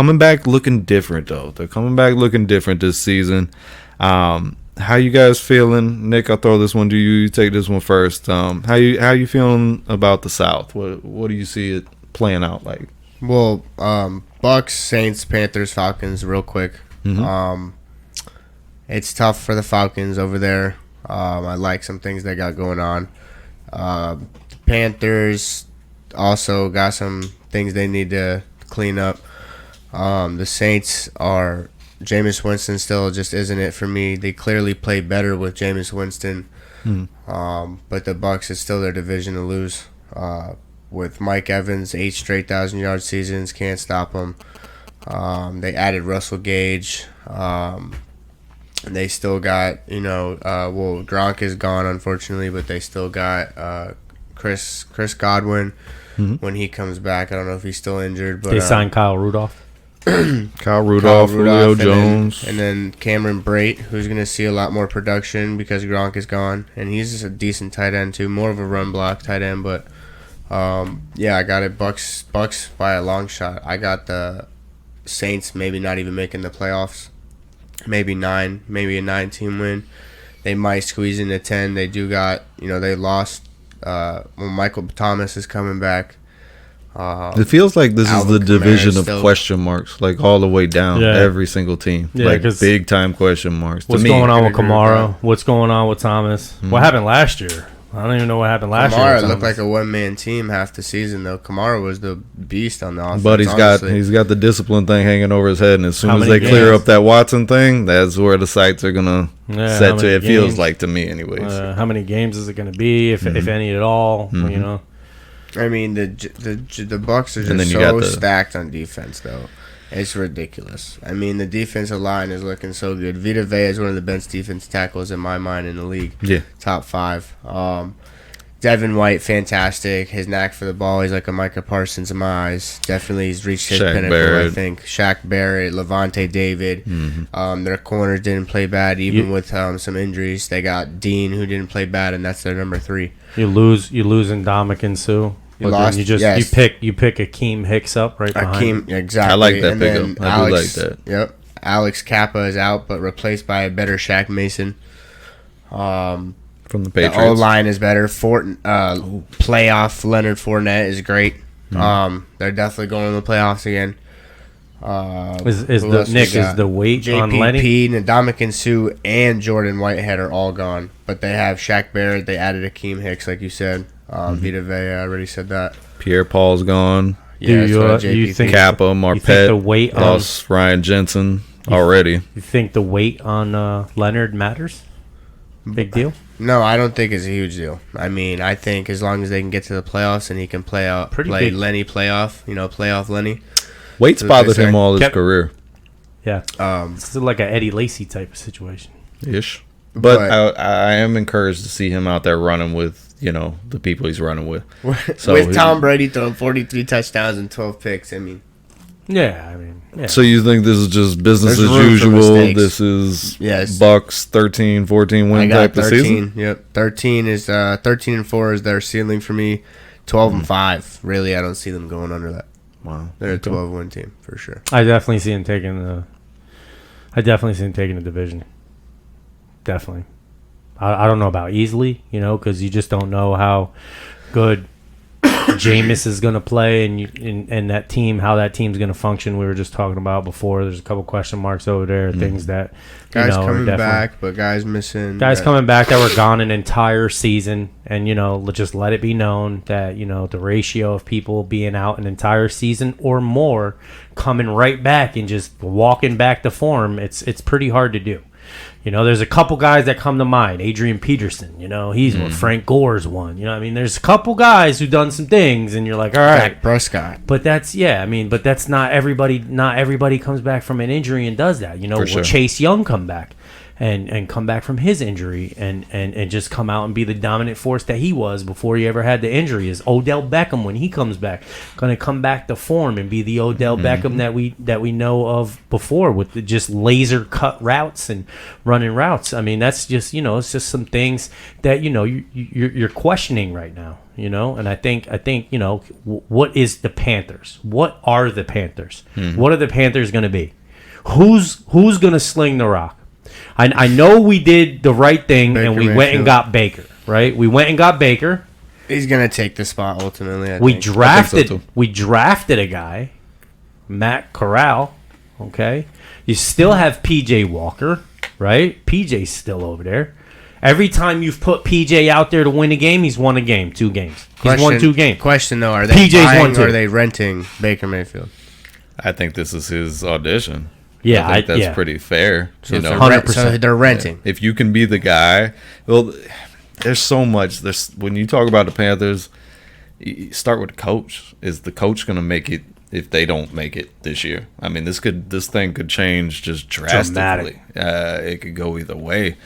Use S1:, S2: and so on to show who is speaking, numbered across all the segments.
S1: coming back looking different, though. They're coming back looking different this season. How you guys feeling? Nick, I'll throw this one to you. You take this one first. How you feeling about the South? What do you see it playing out like?
S2: Well, Bucks, Saints, Panthers, Falcons, real quick.
S1: Mm-hmm.
S2: It's tough for the Falcons over there. I like some things they got going on. The Panthers also got some things they need to clean up. The Saints are Jameis Winston still just isn't it for me. They clearly play better with Jameis Winston. But the Bucks is still their division to lose. With Mike Evans, 8 straight 1,000-yard seasons, can't stop them. They added Russell Gage. And they still got, Gronk is gone, unfortunately, but they still got Chris Godwin when he comes back. I don't know if he's still injured. But
S3: they signed Kyle Rudolph.
S1: Julio Jones.
S2: And then Cameron Brate, who's going to see a lot more production because Gronk is gone. And he's just a decent tight end, too. More of a run block tight end, but... I got it Bucks by a long shot. I got the Saints maybe not even making the playoffs. Maybe a 9-team win. They might squeeze into 10. They do got, they lost. Michael Thomas is coming back.
S1: It feels like this is the division of question marks, like all the way down, every single team.
S3: Yeah,
S1: like big time question marks.
S3: What's going on with Kamara? What's going on with Thomas? What happened last year? I don't even know what happened last year.
S2: Kamara looked like a one-man team half the season, though. Kamara was the beast on the offense.
S1: But he's got the discipline thing hanging over his head, and as soon as they clear up that Watson thing, that's where the sights are gonna set to. It feels like to me, anyways.
S3: How many games is it gonna be, if any at all?
S2: I mean, the Bucks are just so stacked on defense, though. It's ridiculous. I mean, the defensive line is looking so good. Vita Vea is one of the best defense tackles in my mind in the league.
S1: Yeah.
S2: Top 5. Devin White, fantastic. His knack for the ball, he's like a Micah Parsons in my eyes. Definitely he's reached his pinnacle, Barrett. I think. Shaq Barrett, Levante David. Their corners didn't play bad, even with some injuries. They got Dean, who didn't play bad, and that's their number 3.
S3: You lose Ndamukong Suh. You pick Akeem Hicks up right behind.
S2: Exactly.
S1: I like that pickup. I do like that.
S2: Yep. Alex Kappa is out, but replaced by a better Shaq Mason.
S1: From the Patriots.
S2: The O-line is better. Playoff Leonard Fournette is great. They're definitely going to the playoffs again.
S3: Is the weight on Lenny?
S2: JPP, Ndamukong Suh, and Jordan Whitehead are all gone, but they have Shaq Barrett. They added Akeem Hicks, like you said. Vita Vea, I already said that.
S1: Pierre-Paul's gone.
S2: Yeah,
S3: you think
S1: Kappa, Marpet,
S3: the weight
S1: lost Ryan Jensen already.
S3: You think the weight on Leonard matters? Big deal?
S2: No, I don't think it's a huge deal. I mean, I think as long as they can get to the playoffs and he can play Lenny playoff, playoff Lenny.
S1: Weight's bothered him all his career.
S3: Yeah. It's like an Eddie Lacy type of situation.
S1: Ish. But I am encouraged to see him out there running with, the people he's running with.
S2: So with Tom Brady throwing 43 touchdowns and 12 picks, I mean.
S3: Yeah.
S1: So you think this is just business as usual? This is Bucks 13, 14 win type of season?
S2: Yep. 13 and 4 is their ceiling for me. 12 and 5. Really, I don't see them going under that.
S1: Wow.
S2: They're a 12-win team for sure.
S3: I definitely see them taking the division. Definitely. I don't know about easily, because you just don't know how good Jameis is going to play and that team, how that team's going to function. We were just talking about before. There's a couple question marks over there, things that
S2: guys coming back, but guys missing.
S3: Guys coming back that were gone an entire season, and just let it be known that the ratio of people being out an entire season or more, coming right back and just walking back to form, it's pretty hard to do. There's a couple guys that come to mind. Adrian Peterson, he's one. Frank Gore's one. There's a couple guys who've done some things, and you're like, all right.
S2: Dak Prescott.
S3: But that's not everybody. Not everybody comes back from an injury and does that. Will Chase Young come back? and come back from his injury and just come out and be the dominant force that he was before he ever had the injury. Is Odell Beckham, when he comes back, going to come back to form and be the Odell Beckham that we know of before, with the just laser cut routes and running routes? I mean, that's just, it's just some things that you're questioning right now. And I think what is the Panthers? What are the Panthers? What are the Panthers going to be? Who's going to sling the rock? I know we did the right thing,
S2: Baker
S3: and we
S2: Mayfield.
S3: went and got Baker, right? We went and got Baker.
S2: He's gonna take the spot ultimately.
S3: We
S2: think.
S3: drafted a guy, Matt Corral. Okay, you still have PJ Walker, right? PJ's still over there. Every time you've put PJ out there to win a game, he's won a game, 2 games. He's won 2 games.
S2: Question though: are they
S3: PJ's
S2: buying
S3: won 2.
S2: or are they renting Baker Mayfield?
S1: I think this is his audition.
S3: Yeah,
S1: I think that's pretty fair.
S2: So,
S1: you know,
S3: 100%.
S2: so they're renting.
S1: if you can be the guy, well, there's so much. There's when you talk about the Panthers, you start with the coach. Is the coach going to make it? If they don't make it this year, I mean, this thing could change just drastically. It could go either way.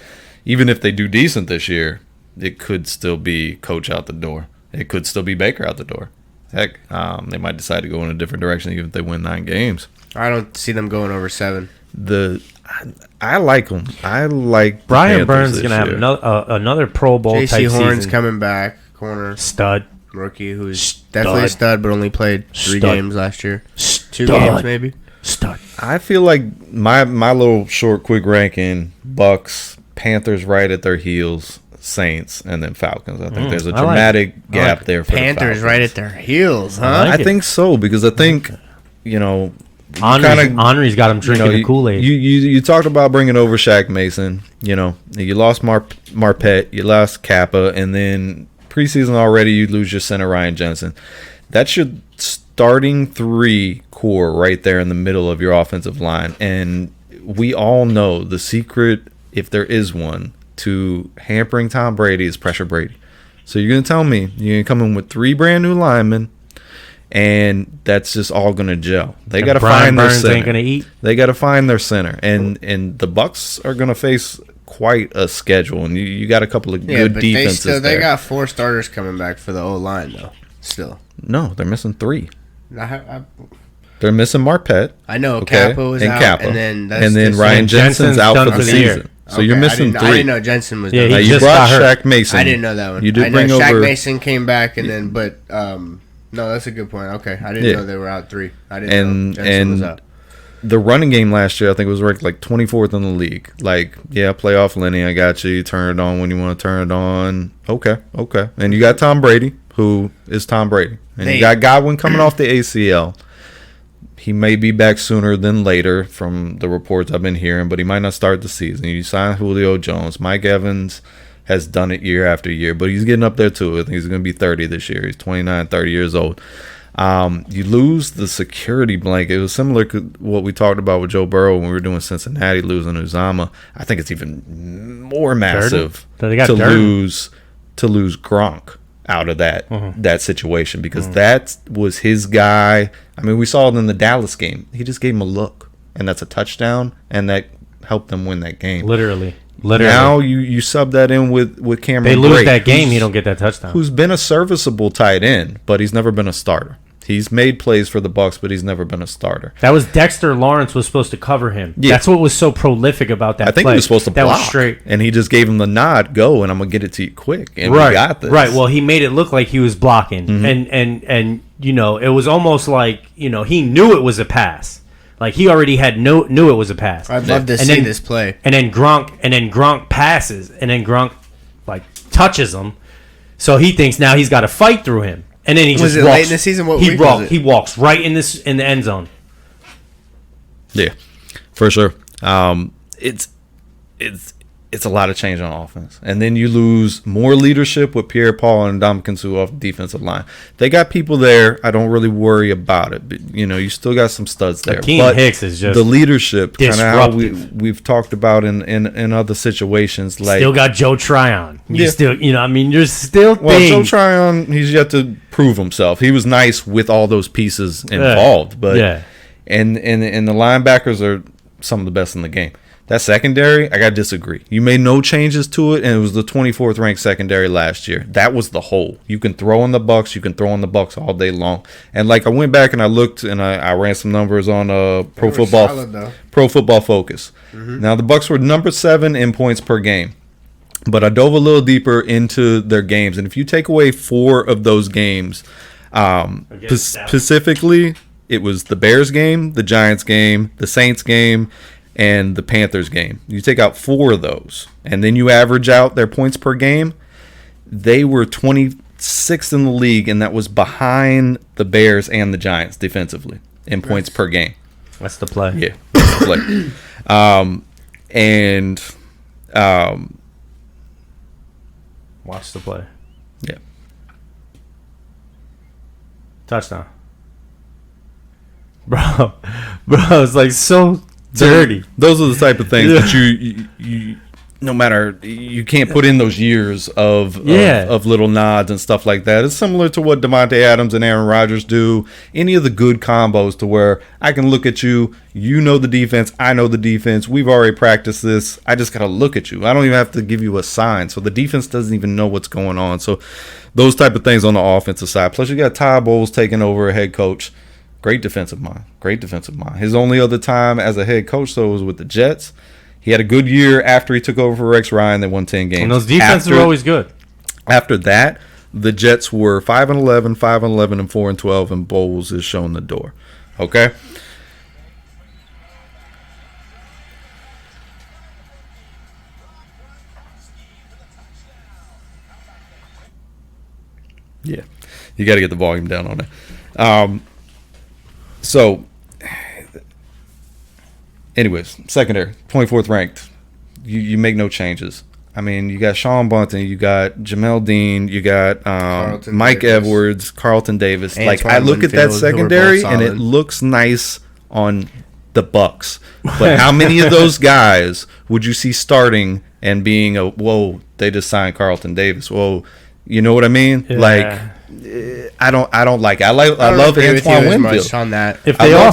S1: Even if they do decent this year, it could still be coach out the door. It could still be Baker out the door. Heck, they might decide to go in a different direction even if they win 9 games.
S2: I don't see them going over 7.
S1: I like them. I like
S3: Brian Burns is going to have another Pro Bowl type
S2: J.C. Horn's
S3: season.
S2: coming back, corner
S3: Stud.
S2: rookie who's definitely a stud, but only played 3 games last year. 2 games maybe.
S3: Stud.
S1: I feel like my little short, quick ranking: Bucks, Panthers right at their heels, Saints, and then Falcons. I think there's a dramatic gap there for
S2: Panthers
S1: the
S2: right at their heels, huh?
S3: I like
S1: I think so because I think
S3: Henry's got him drinking the Kool-Aid.
S1: You talked about bringing over Shaq Mason. You lost Marpet, you lost Kappa, and then preseason already you lose your center Ryan Jensen. That's your starting 3 core right there in the middle of your offensive line. And we all know the secret, if there is one, to hampering Tom Brady is pressure Brady. So you're going to tell me you're going to come in with 3 brand new linemen, and that's just all going to gel. They got to find their center.
S3: Ain't gonna eat.
S1: They got to find their center, and the Bucks are going to face quite a schedule, and you got a couple of good
S2: but
S1: defenses.
S2: They got 4 starters coming back for the O-line though. Still,
S1: no, they're missing 3.
S2: I
S1: They're missing Marpet.
S2: I know
S1: Okay,
S2: Kappa was
S1: and
S2: out,
S1: Kappa.
S2: and then
S1: Ryan Jensen's out
S3: done
S1: for the
S3: for the year.
S1: season. So you're missing 3.
S2: I didn't know Jensen was.
S3: Yeah,
S2: done.
S3: he
S1: Now, you
S3: just
S1: brought
S3: got hurt.
S1: Shaq Mason.
S2: I didn't know that one.
S1: You did
S2: I
S1: bring
S2: know Shaq
S1: over
S2: Mason came back, and then no, that's a good point. Okay, I didn't know they were out 3. I didn't know Jensen was out.
S1: The running game last year, I think, was ranked like 24th in the league. Like, yeah, playoff Lenny, I got you. You turn it on when you want to turn it on. Okay. And you got Tom Brady, who is Tom Brady. And you got Godwin coming off the ACL. He may be back sooner than later from the reports I've been hearing, but he might not start the season. You sign Julio Jones. Mike Evans has done it year after year, but he's getting up there too. I think he's going to be 30 this year. He's 29, 30 years old. You lose the security blanket. It was similar to what we talked about with Joe Burrow when we were doing Cincinnati losing Uzama. I think it's even more massive to lose Gronk out of that situation because that was his guy. I mean, we saw it in the Dallas game. He just gave him a look, and that's a touchdown, and that helped them win that game.
S3: Literally.
S1: Now you sub that in with Cameron.
S3: They lose
S1: Brate,
S3: that game, you don't get that touchdown.
S1: Who's been a serviceable tight end, but he's never been a starter. He's made plays for the Bucks, but he's never been a starter.
S3: That was Dexter Lawrence was supposed to cover him.
S1: Yeah.
S3: That's what was so prolific about that.
S1: I think
S3: play.
S1: he was supposed to
S3: that
S1: block,
S3: was straight.
S1: and he just gave him the nod, go, and I'm gonna get it to you quick. And
S3: right,
S1: we got this.
S3: right. Well, he made it look like he was blocking, and it was almost like he knew it was a pass. Like he already knew it was a pass.
S2: I'd love to see this play.
S3: And then Gronk passes, and then Gronk like touches him, so he thinks now he's got to fight through him. And then he
S2: Was
S3: just
S2: it
S3: walks,
S2: late in the season? What week was it?
S3: He walks right in the end zone.
S1: Yeah, for sure. It's a lot of change on offense, and then you lose more leadership with Pierre-Paul and Ndamukong Suh off the defensive line. They got people there. I don't really worry about it, but you still got some studs there.
S3: Akeem Hicks is just
S1: the leadership, kind of how
S3: disruptive.
S1: we've talked about in other situations. Like
S3: Still got Joe Tryon. You
S1: Yeah.
S3: still, there's still
S1: well,
S3: things.
S1: Joe Tryon, he's yet to prove himself. He was nice with all those pieces involved, but
S3: yeah.
S1: and the linebackers are some of the best in the game. That secondary, I got to disagree. You made no changes to it, and it was the 24th ranked secondary last year. That was the hole. You can throw in the Bucks. You can throw in the Bucks all day long. And like I went back and I looked and I ran some numbers on Pro Football Focus. Mm-hmm. Now the Bucks were number 7 in points per game, but I dove a little deeper into their games, and if you take away 4 of those games, specifically, it was the Bears game, the Giants game, the Saints game, and the Panthers game. You take out 4 of those, and then you average out their points per game. They were 26th in the league, and that was behind the Bears and the Giants defensively in points per game.
S3: That's the play.
S1: Yeah, that's the play.
S3: Watch the play.
S1: Yeah.
S3: Touchdown. Bro, it's like so dirty.
S1: Those are the type of things that you no matter, you can't put in those years of little nods and stuff like that. It's similar to what Deontay Adams and Aaron Rodgers do. Any of the good combos to where I can look at you, you know the defense, I know the defense, we've already practiced this, I just got to look at you. I don't even have to give you a sign. So the defense doesn't even know what's going on. So those type of things on the offensive side. Plus you got Ty Bowles taking over a head coach. Great defensive mind. His only other time as a head coach, though, was with the Jets. He had a good year after he took over for Rex Ryan. They won 10 games.
S3: And those defenses were always good.
S1: After that, the Jets were 5-11, 5-11, and 4-12, and Bowles is shown the door. Okay? Yeah. You got to get the volume down on it. So, anyways, secondary, 24th ranked. You make no changes. I mean, you got Sean Bunting, you got Jamel Dean, you got Mike Davis. Edwards, Carlton Davis.
S2: And
S1: like, I look at that secondary, and it looks nice on the Bucks. But how many of those guys would you see starting and being whoa, they just signed Carlton Davis? Whoa, you know what I mean?
S3: Yeah.
S1: Like, I don't like it. I love Antoine Winfield
S2: on that.
S3: If they all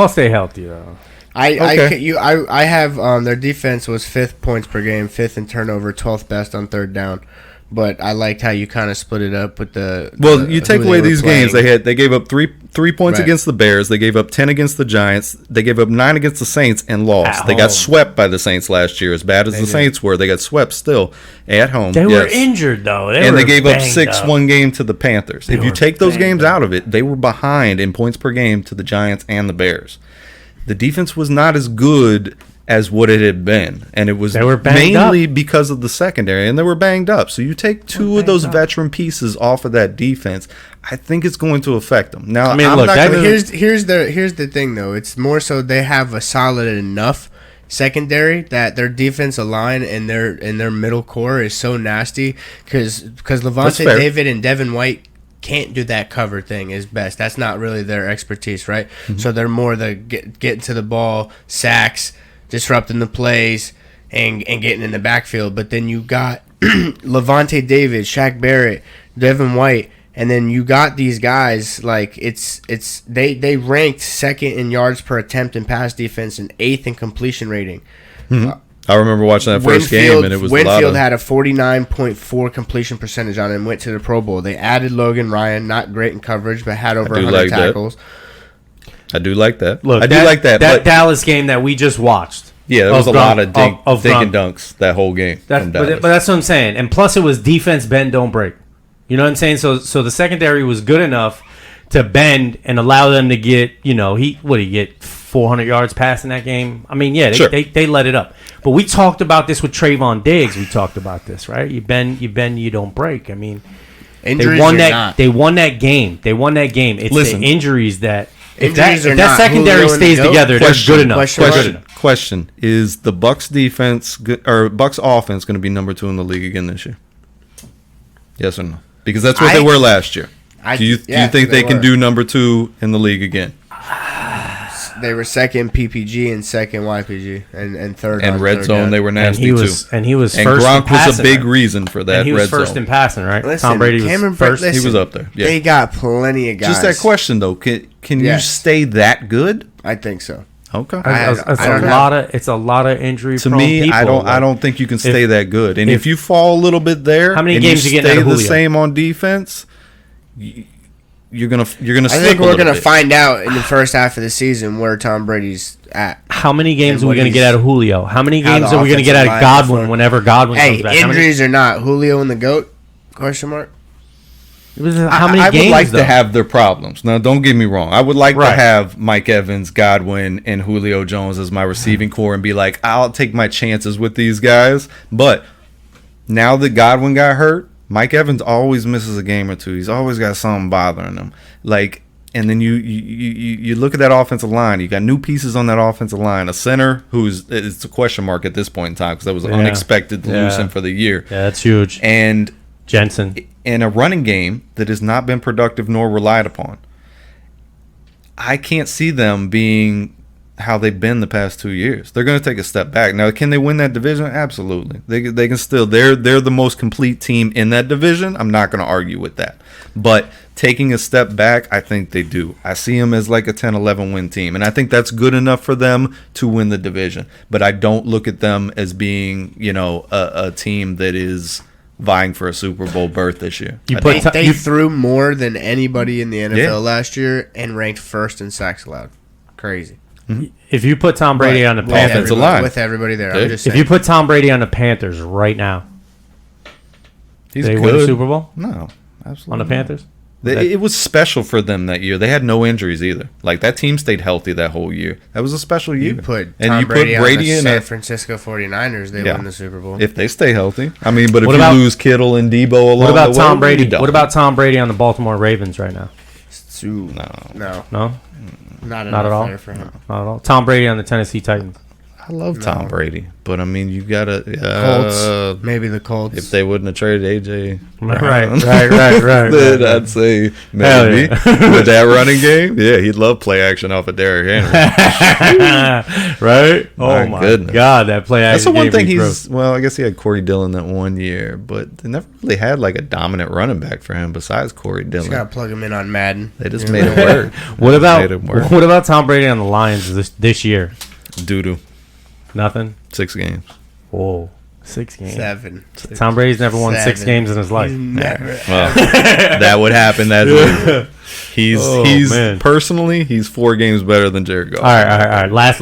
S3: stay healthy, though.
S2: I have their defense was 5th points per game, 5th in turnover, 12th best on third down. But I liked how you kind of split it up with
S1: you take away these games. They gave up three points against the Bears. They gave up 10 against the Giants. They gave up 9 against the Saints and lost. They got swept by the Saints last year. As bad as the Saints were, they got swept still at home.
S3: They were injured though,
S1: they gave up 6 one game to the Panthers. If you take those games out of it, they were behind in points per game to the Giants and the Bears. The defense was not as good as what it had been, and it was mainly because of the secondary, and they were banged up. So you take 2 of those veteran pieces off of that defense, I think it's going to affect them. Now,
S2: I mean, here's the thing though. It's more so they have a solid enough secondary that their defensive line and their middle core is so nasty because Levante David and Devin White can't do that cover thing is best. That's not really their expertise, right? Mm-hmm. So they're more the getting to the ball, sacks, disrupting the plays, and getting in the backfield. But then you got Levante David, Shaq Barrett, Devin White, and then you got these guys like they ranked 2nd in yards per attempt in pass defense and 8th in completion rating.
S1: Mm-hmm. I remember watching that first game, and it was
S2: Winfield had a 49.4 completion percentage on it and went to the Pro Bowl. They added Logan Ryan, not great in coverage, but had over 100 tackles.
S1: I do like that.
S3: Look, that Dallas game that we just watched.
S1: Yeah, there was a lot of dink and dunks that whole game.
S3: But that's what I'm saying. And plus, it was defense bend, don't break. You know what I'm saying? So the secondary was good enough to bend and allow them to get, he get 400 yards passing that game. I mean, they let it up. But we talked about this with Trayvon Diggs. We talked about this, right? You bend, you don't break. I mean, they won that game. It's the injuries that if that secondary stays together, they're good enough.
S1: Question: is the Bucks defense or Bucks offense going to be number 2 in the league again this year? Yes or no? Because that's what they were last year. Do you think they can do number 2 in the league again?
S2: They were 2nd PPG and 2nd YPG and 3rd.
S1: And red zone, they were nasty
S3: too.
S1: And
S3: he was
S1: and
S3: first.
S1: Gronk was a big reason for that.
S3: And he was first in passing, right?
S2: Listen,
S3: Tom Brady was first.
S1: He was up there. Yeah.
S2: They got plenty of guys.
S1: Just that question though: Can you stay that good?
S2: I think so.
S1: Okay.
S3: It's a lot of injury.
S1: To me,
S3: people.
S1: I don't think you can stay that good. And if you fall a little bit there,
S3: how many
S1: and
S3: games
S1: you
S3: you get
S1: stay
S3: out of
S1: the
S3: Julio?
S1: same on defense, you're gonna.
S2: I think we're gonna find out in the first half of the season where Tom Brady's at.
S3: How many games
S2: And
S3: are we
S2: what
S3: going to get out of Julio? How many games are we going to get out of Godwin whenever Godwin
S2: Hey,
S3: comes back?
S2: injuries or not, Julio and the GOAT? Question mark.
S3: How many
S1: I
S3: games?
S1: would like
S3: though?
S1: to have their problems. Now, don't get me wrong. I would like to
S3: Right.
S1: have Mike Evans, Godwin, and Julio Jones as my receiving core and be like, I'll take my chances with these guys. But now that Godwin got hurt, Mike Evans always misses a game or two. He's always got something bothering him. And then you look at that offensive line. You got new pieces on that offensive line. A center it's a question mark at this point in time because that was unexpected to lose him for the year.
S3: Yeah, that's huge.
S1: And
S3: Jensen.
S1: in a running game that has not been productive nor relied upon. I can't see them being how they've been the past 2 years. They're going to take a step back. Now, can they win that division? Absolutely. They can still. They're the most complete team in that division. I'm not going to argue with that. But taking a step back, I think they do. I see them as like a 10-11 win team, and I think that's good enough for them to win the division. But I don't look at them as being, a team that is vying for a Super Bowl berth this year.
S2: They threw more than anybody in the NFL last year and ranked first in sacks allowed. Crazy.
S1: Mm-hmm.
S3: If you put Tom Brady on the Panthers,
S2: with everybody there, I'm just saying.
S3: if you put Tom Brady on the Panthers right now, they win a Super Bowl
S1: No, absolutely
S3: on the Panthers.
S1: It was special for them that year. They had no injuries either. Like that team stayed healthy that whole year. That was a special year.
S2: You put Brady on the San Francisco 49ers, they win the Super Bowl.
S1: If they stay healthy. I mean, but if
S3: you
S1: lose Kittle and Debo along
S3: what about
S1: the way,
S3: Tom Brady? What about Tom Brady on the Baltimore Ravens right now?
S2: No. Not
S3: at all.
S2: There for him.
S3: Not at all. Tom Brady on the Tennessee Titans.
S1: I love Tom Brady, but I mean, you gotta
S2: Colts. Maybe the Colts.
S1: If they wouldn't have traded AJ,
S3: Right.
S1: then I'd say maybe with that running game. Yeah, he'd love play action off of Derrick Henry.
S3: Right? Oh my
S1: goodness.
S3: God, that play action.
S1: That's the one thing
S3: he's.
S1: Well, I guess he had Corey Dillon that 1 year, but they never really had like a dominant running back for him besides Corey Dillon.
S2: Just gotta plug him in on Madden.
S1: They just made it work.
S3: What about Tom Brady on the Lions this year?
S1: Doo-doo.
S3: Nothing.
S1: 6 games.
S3: Whoa, 6 games.
S2: 7.
S3: Tom Brady's never won 6 games in his life.
S2: Never.
S1: Well, that would happen. He's personally, he's 4 games better than Jared Goff.
S3: All right. Last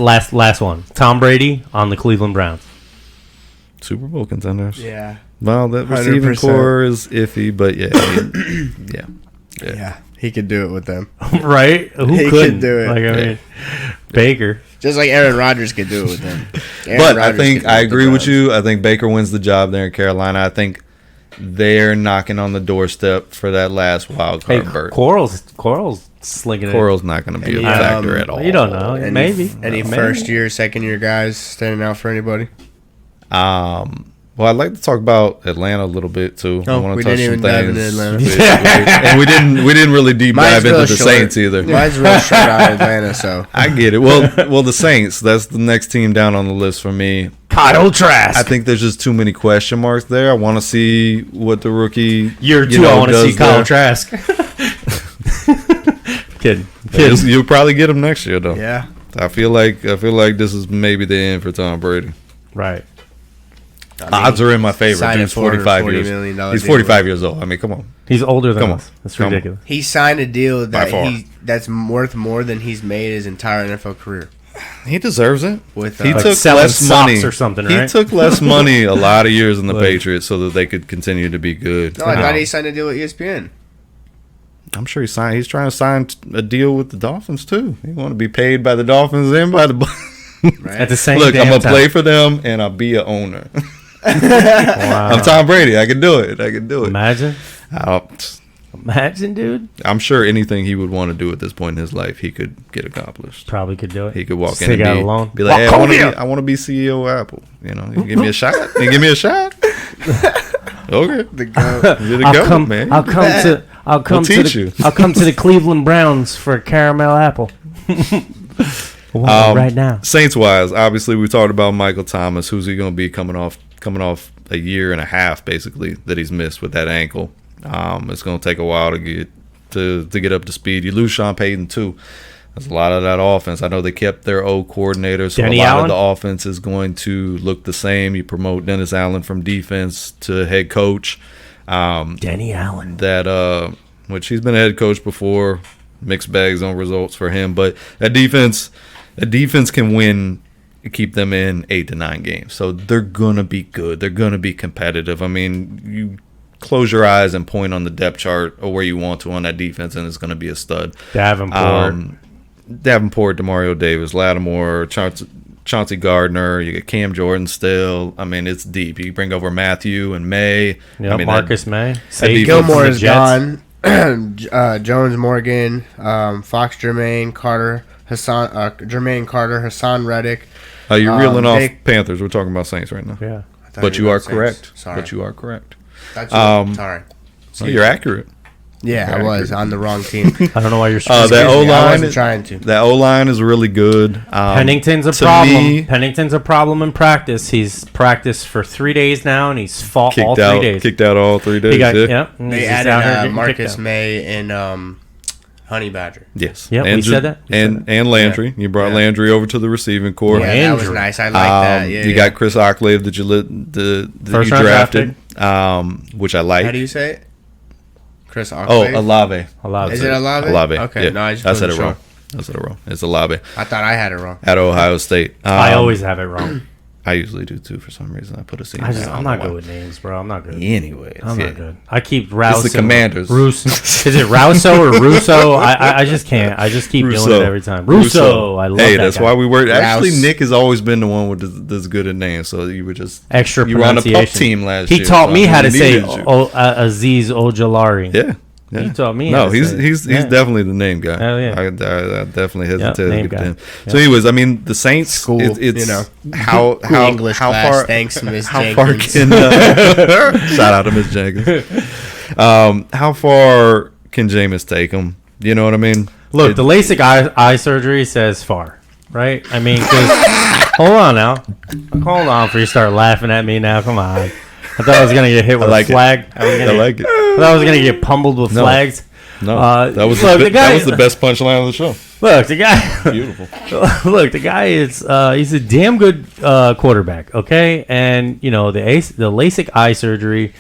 S3: one. Tom Brady on the Cleveland Browns.
S1: Super Bowl contenders.
S2: Yeah.
S1: Well, that receiving
S2: 100%.
S1: core is iffy, but
S2: Yeah. He could do it with them.
S3: Right? Who
S2: He
S3: couldn't
S2: could do it.
S3: Like, I mean, Baker.
S2: Just like Aaron Rodgers could do it with them.
S1: But I think I agree with you. I think Baker wins the job there in Carolina. I think they're knocking on the doorstep for that last wild card berth.
S3: Coral's slinging it.
S1: Coral's not going to be a factor at all.
S3: You don't know. Maybe.
S2: Any first year, second year guys standing out for anybody?
S1: Well, I'd like to talk about Atlanta a little bit too. I want
S2: we
S1: to touch
S2: didn't
S1: some
S2: even dive into
S1: things.
S2: Atlanta.
S1: And we didn't really deep dive into the
S2: short.
S1: Saints either.
S2: Mine's real short on Atlanta, so
S1: I get it. Well, the Saints. That's the next team down on the list for me.
S3: Kyle Trask.
S1: I think there's just too many question marks there. I want to see what the rookie
S3: Year 2. I want to see Kyle
S1: there.
S3: Trask. Kidding.
S1: You'll probably get him next year though.
S2: yeah.
S1: I feel like this is maybe the end for Tom Brady.
S3: Right.
S1: Odds are in my favor. Dude's 45
S2: $440
S1: years.
S2: million
S1: He's 45 years old. I mean, come on.
S3: He's older than
S1: Come
S3: us.
S1: on.
S3: That's
S1: Come on.
S3: ridiculous.
S2: He signed a deal
S1: By far.
S2: that's worth more than he's made his entire NFL career.
S1: He deserves it.
S2: With
S1: He
S3: Like
S1: took
S3: selling
S1: less
S3: socks
S1: money
S3: or something,
S1: He
S3: right?
S1: took less money a lot of years in the
S3: Like-
S1: Patriots so that they could continue to be good.
S2: No, I thought he signed a deal with ESPN.
S1: I'm sure he's trying to sign a deal with the Dolphins too. He want to be paid by the Dolphins and by the.
S2: Right?
S3: At the same
S1: Look, I'm
S3: damn
S1: gonna
S3: time.
S1: play for them and I'll be a owner.
S3: Wow.
S1: I'm Tom Brady. I can do it.
S3: Imagine,
S1: I'll-
S3: dude.
S1: I'm sure anything he would want to do at this point in his life, he could get accomplished.
S3: Probably could do it.
S1: He could walk
S3: Stick
S1: in
S3: out
S1: and
S3: alone.
S1: be like, "Hey,
S3: Wachovia!
S1: I want to be CEO of Apple. You know, you give me a shot. You give me a shot. Okay,
S2: The GOAT.
S1: you're the goat, man.
S3: I'll come to
S1: teach you.
S3: I'll come to the Cleveland Browns for a caramel apple. Right now.
S1: Saints wise, obviously we talked about Michael Thomas. Who's he going to be coming off a year and a half basically that he's missed with that ankle. It's going to take a while to get up to speed. You lose Sean Payton too, That's a lot of that offense. I know they kept their old coordinator, so
S3: Denny
S1: a lot
S3: Allen?
S1: of the offense is going to look the same. You promote Dennis Allen from defense to head coach.
S3: Denny Allen.
S1: Which he's been a head coach before. Mixed bags on results for him, but that defense can win, keep them in 8 to 9 games. So they're gonna be good. They're gonna be competitive. I mean, you close your eyes and point on the depth chart or where you want to on that defense, and it's gonna be a stud.
S3: Davenport,
S1: Demario Davis, Lattimore, Chauncey Gardner. You get Cam Jordan still. I mean, it's deep. You bring over Matthew and May.
S3: yep,
S1: I mean,
S3: Marcus May.
S1: defense-
S2: Gilmore
S3: from the
S2: is
S3: Jets.
S2: gone. Jones, Morgan, Fox, Jermaine Carter, Hassan Reddick.
S1: You're reeling off
S2: Nick-
S1: Panthers. We're talking about Saints right now.
S3: Yeah.
S2: I thought
S1: But you
S2: were
S1: are
S2: about Saints.
S1: correct.
S2: Sorry.
S1: But you are correct.
S2: Sorry.
S1: So you're accurate.
S2: Yeah, I
S1: You're
S2: was on the wrong team.
S3: I don't know why you're
S1: That
S2: Excuse me, I
S1: O-line
S2: wasn't
S1: is-
S2: trying to.
S1: That O-line is really good.
S3: Pennington's a
S1: to
S3: problem.
S1: me,
S3: Pennington's a problem in practice. He's practiced for 3 days now, and he's fought all 3 days.
S1: kicked out all 3 days.
S3: He got,
S1: yeah.
S3: yep. and
S2: They
S3: he's just out here
S2: added
S3: getting
S2: Marcus
S3: kicked out.
S2: May and Honey Badger.
S1: Yes.
S3: Yep, we said that. We said
S1: And Landry. You brought
S2: Yeah.
S1: Landry over to the receiving core.
S2: Yeah, that was
S3: Andrew.
S2: nice. I like that. Yeah,
S1: You got Chris Ocklave that you
S3: First round
S1: drafted, which I like.
S2: How do you say it? Chris
S1: Oh,
S2: Ocklave?
S1: Olave.
S3: Olave.
S2: Is it Olave?
S1: Olave.
S2: Okay,
S1: Yeah.
S2: no, I just
S1: said
S2: wasn't
S1: it wrong.
S2: sure.
S1: I said it wrong. It's Olave
S2: I thought I had it wrong.
S1: at Ohio State.
S3: I always have it wrong.
S1: I usually do too for some reason. I put a C.
S3: I'm not good with names, bro. I'm not good.
S1: Anyways,
S3: I'm
S1: yeah.
S3: not good. I keep Rousseau.
S1: It's the Commanders.
S3: Is it Rousseau or Russo? I just can't. I just keep doing it every time. Russo. I love
S1: Hey,
S3: that
S1: that's
S3: guy.
S1: why we were. Actually,
S2: Rouse.
S1: Nick has always been the one with this good at names. So you were just
S3: Extra
S1: You were on the pup
S3: pronunciation.
S1: team last
S3: He
S1: year.
S3: taught
S1: so
S3: me
S1: I
S3: how to
S1: really
S3: say
S1: needed you.
S3: Aziz Ojolari.
S1: Yeah. Yeah.
S3: He taught me.
S1: No,
S3: how to
S1: he's
S3: say it.
S1: he's
S3: Yeah.
S1: definitely the name guy.
S3: Hell yeah.
S1: I definitely hesitate
S3: name
S1: to get
S3: guy.
S1: him. So, anyways, I mean, the Saints.
S2: School,
S1: it's
S2: you know.
S1: how
S2: English
S1: how
S2: class.
S1: far
S2: Thanks, Miss
S1: how
S2: Jenkins.
S1: far can shout out to Miss Jenkins. How far can Jameis take him? You know what I mean?
S3: Look, the LASIK eye surgery says far, right? I mean, 'cause- hold on now. Hold on before you start laughing at me now. Come on. I thought I was going to get hit with
S1: like
S3: a flag. I
S1: like it.
S3: thought I was going to get pummeled with
S1: No.
S3: flags.
S1: No, that was
S3: look,
S1: the,
S3: the guy-
S1: that was the best punchline of the show.
S3: Look, the guy.
S1: Beautiful.
S3: Look, the guy is he's a damn good quarterback, okay? And you know the LASIK eye surgery